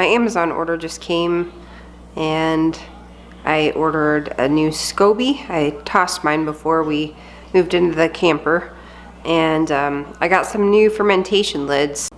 Amazon order just came and I ordered a new SCOBY. I tossed mine before we moved into the camper. And I got some new fermentation lids.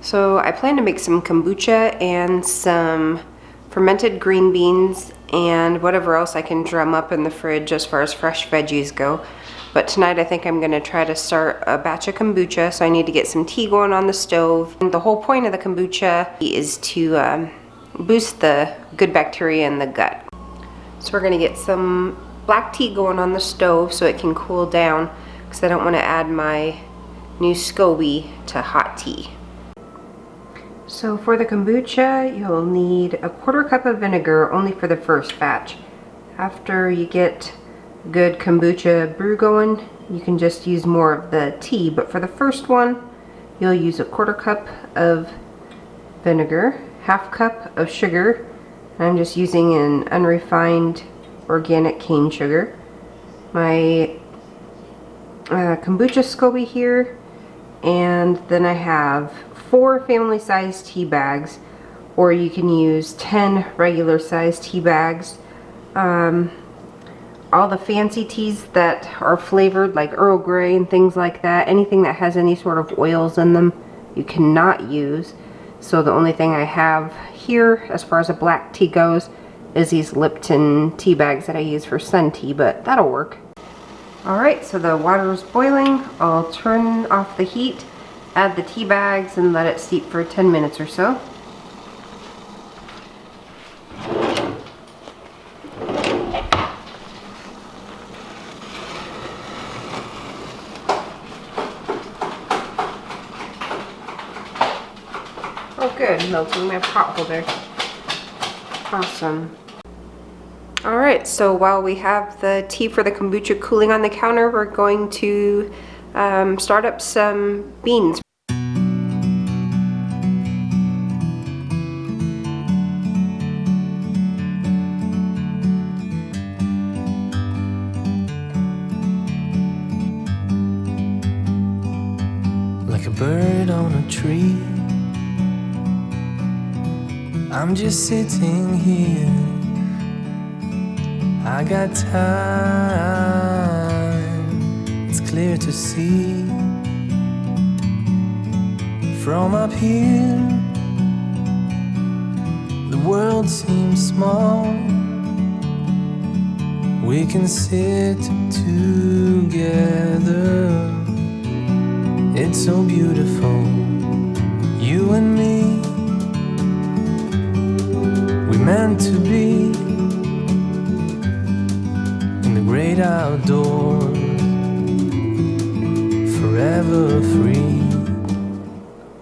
So I plan to make some kombucha and some fermented green beans and whatever else I can drum up in the fridge as far as fresh veggies go. But tonight I think I'm going to try to start a batch of kombucha, so I need to get some tea going on the stove. And the whole point of the kombucha is to boost the good bacteria in the gut. So we're going to get some black tea going on the stove so it can cool down, because I don't want to add my new SCOBY to hot tea. So for the kombucha, you'll need a 1/4 cup of vinegar only for the first batch. After you get good kombucha brew going, you can just use more of the tea, but for the first one, you'll use a 1/4 cup of vinegar, 1/2 cup of sugar. I'm just using an unrefined organic cane sugar. My kombucha SCOBY here, and then I have 4 family-sized tea bags, or you can use 10 regular-sized tea bags. All the fancy teas that are flavored, like Earl Grey and things like that, anything that has any sort of oils in them, you cannot use. So the only thing I have here, as far as a black tea goes, is these Lipton tea bags that I use for sun tea, but that'll work. Alright, so the water is boiling. I'll turn off the heat, add the tea bags, and let it steep for 10 minutes or so. Oh good, melting my pot holder. Awesome. Alright, so while we have the tea for the kombucha cooling on the counter, we're going to start up some beans. Like a bird on a tree, I'm just sitting here. I got time, it's clear to see. From up here, the world seems small. We can sit together. It's so beautiful, you and me. We meant to be in the great outdoors, forever free.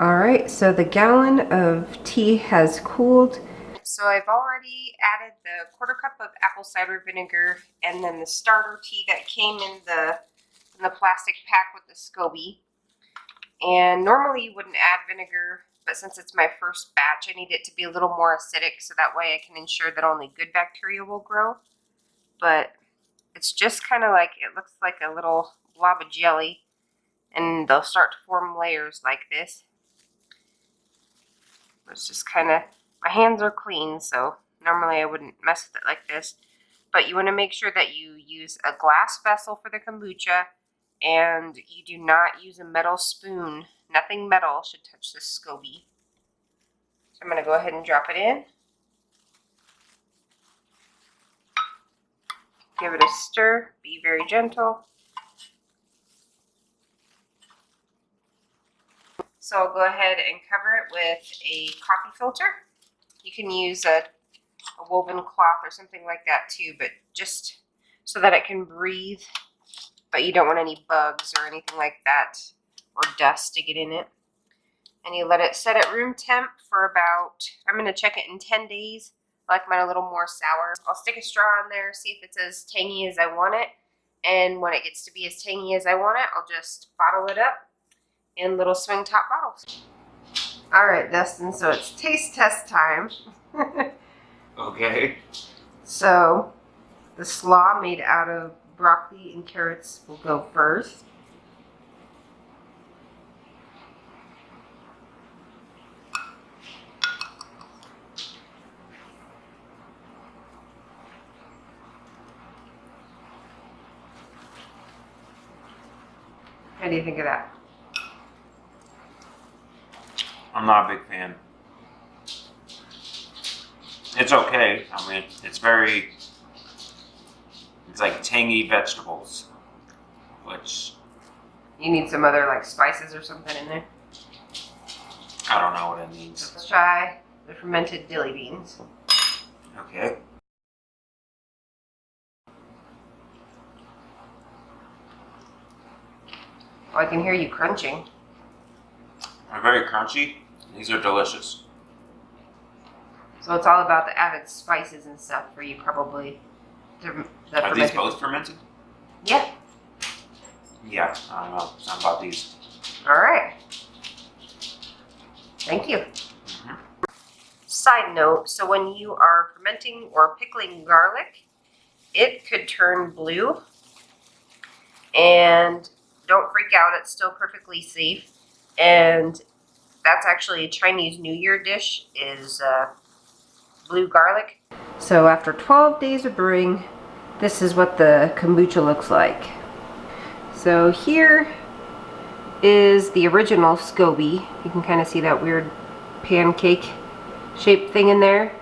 Alright, so the gallon of tea has cooled. So I've already added the 1/4 cup of apple cider vinegar and then the starter tea that came in the plastic pack with the SCOBY. And normally you wouldn't add vinegar, but since it's my first batch, I need it to be a little more acidic so that way I can ensure that only good bacteria will grow. But it's just kind of like, it looks like a little blob of jelly, and they'll start to form layers like this. It's just kind of, my hands are clean, so normally I wouldn't mess with it like this. But you want to make sure that you use a glass vessel for the kombucha, and you do not use a metal spoon. Nothing metal should touch this SCOBY. So I'm going to go ahead and drop it in. Give it a stir. Be very gentle. So I'll go ahead and cover it with a coffee filter. You can use a woven cloth or something like that too, but just so that it can breathe. But you don't want any bugs or anything like that, or dust to get in it. And you let it set at room temp for about, I'm going to check it in 10 days. I like mine a little more sour. I'll stick a straw in there, see if it's as tangy as I want it. And when it gets to be as tangy as I want it, I'll just bottle it up in little swing top bottles. Alright, Dustin, so it's taste test time. Okay. So, the slaw made out of broccoli and carrots will go first. How do you think of that? I'm not a big fan. It's okay. I mean, it's like tangy vegetables, which You need some other like spices or something in there. I don't know what it means. Let's try the fermented dilly beans. Okay. Oh, I can hear you crunching. They're very crunchy. These are delicious. So it's all about the added spices and stuff for you, probably. The Are these fermented. both fermented? Yeah. Yeah, I don't know. Something about these. All right. Thank you. Mhm. Side note, so when you are fermenting or pickling garlic, it could turn blue. And don't freak out, it's still perfectly safe. And that's actually a Chinese New Year dish, is blue garlic. So after 12 days of brewing, this is what the kombucha looks like. So here is the original SCOBY. You can kind of see that weird pancake shaped thing in there.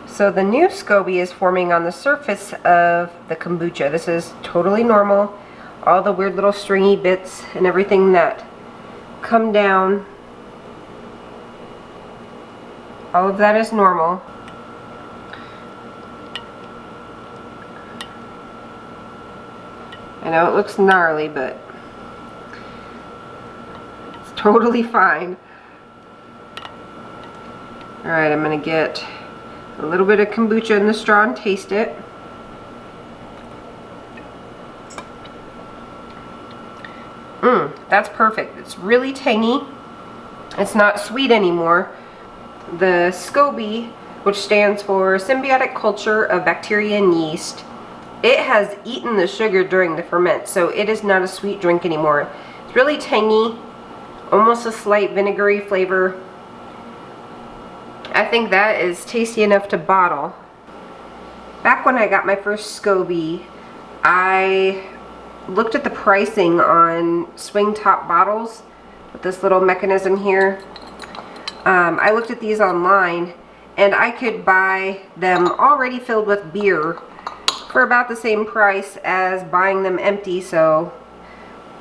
So the new SCOBY is forming on the surface of the kombucha. This is totally normal. All the weird little stringy bits and everything that come down, all of that is normal. I know it looks gnarly, but it's totally fine. Alright, I'm going to get a little bit of kombucha in the straw and taste it. That's perfect. It's really tangy. It's not sweet anymore. The SCOBY, which stands for Symbiotic Culture of Bacteria and Yeast, it has eaten the sugar during the ferment, so it is not a sweet drink anymore. It's really tangy, almost a slight vinegary flavor. I think that is tasty enough to bottle. Back when I got my first SCOBY, I looked at the pricing on swing top bottles with this little mechanism here. I looked at these online, and I could buy them already filled with beer for about the same price as buying them empty, so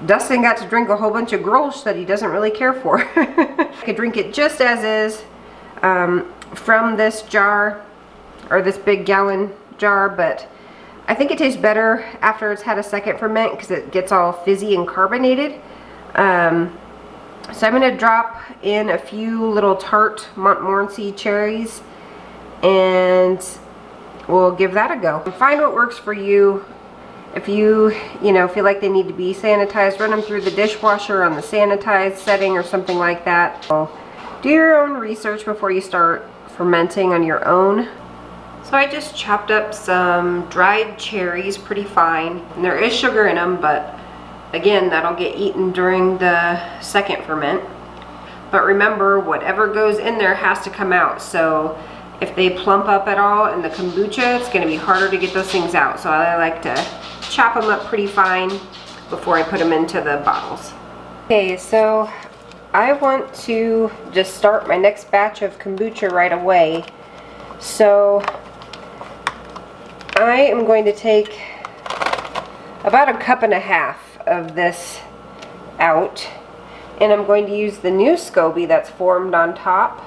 Dustin got to drink a whole bunch of grolsch that he doesn't really care for. I could drink it just as is from this jar, or this big gallon jar, but I think it tastes better after it's had a second ferment because it gets all fizzy and carbonated. So I'm going to drop in a few little tart Montmorency cherries, and we'll give that a go. Find what works for you. If you feel like they need to be sanitized, run them through the dishwasher on the sanitized setting or something like that. So do your own research before you start fermenting on your own. So I just chopped up some dried cherries pretty fine, and there is sugar in them, but again, that'll get eaten during the second ferment. But remember, whatever goes in there has to come out, so if they plump up at all in the kombucha, it's going to be harder to get those things out. So I like to chop them up pretty fine before I put them into the bottles. Okay, so I want to just start my next batch of kombucha right away. So I am going to take about 1.5 cups of this out, and I'm going to use the new SCOBY that's formed on top.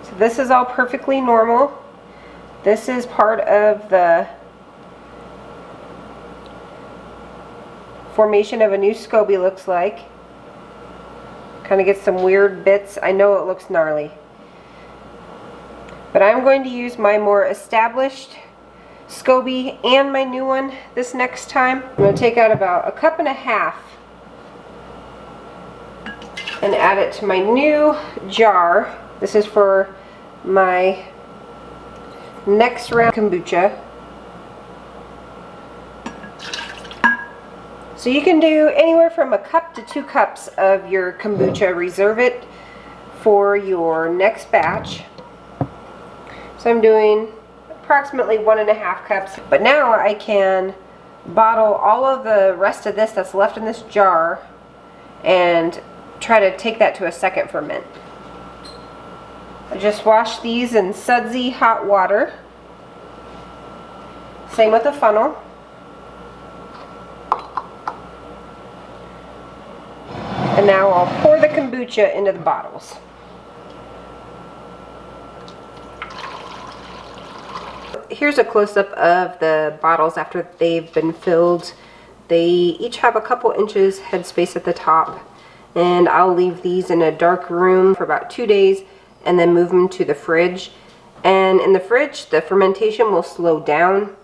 So this is all perfectly normal. This is part of the formation of a new SCOBY looks like. Kind of get some weird bits. I know it looks gnarly. But I'm going to use my more established SCOBY and my new one this next time. I'm going to take out about 1.5 cups and add it to my new jar. This is for my next round kombucha. So you can do anywhere from 1 cup to 2 cups of your kombucha. Reserve it for your next batch. So I'm doing approximately 1.5 cups. But now I can bottle all of the rest of this that's left in this jar and try to take that to a second ferment. I just wash these in sudsy hot water. Same with the funnel. And now I'll pour the kombucha into the bottles. Here's a close-up of the bottles after they've been filled. They each have a couple inches headspace at the top, and I'll leave these in a dark room for about 2 days and then move them to the fridge. And in the fridge, the fermentation will slow down,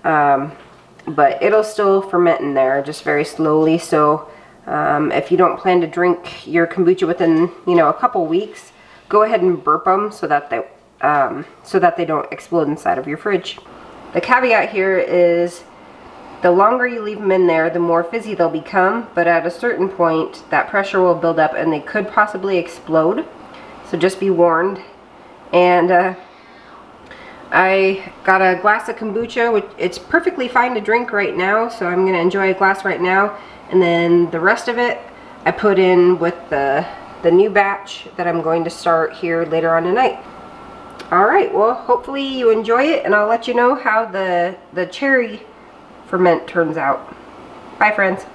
but it'll still ferment in there just very slowly. So if you don't plan to drink your kombucha within, a couple weeks, go ahead and burp them so that they don't explode inside of your fridge. The caveat here is the longer you leave them in there, the more fizzy they'll become, but at a certain point that pressure will build up and they could possibly explode. So just be warned. And I got a glass of kombucha, which it's perfectly fine to drink right now, so I'm gonna enjoy a glass right now, and then the rest of it I put in with the new batch that I'm going to start here later on tonight. Alright, well, hopefully you enjoy it, and I'll let you know how the cherry ferment turns out. Bye, friends.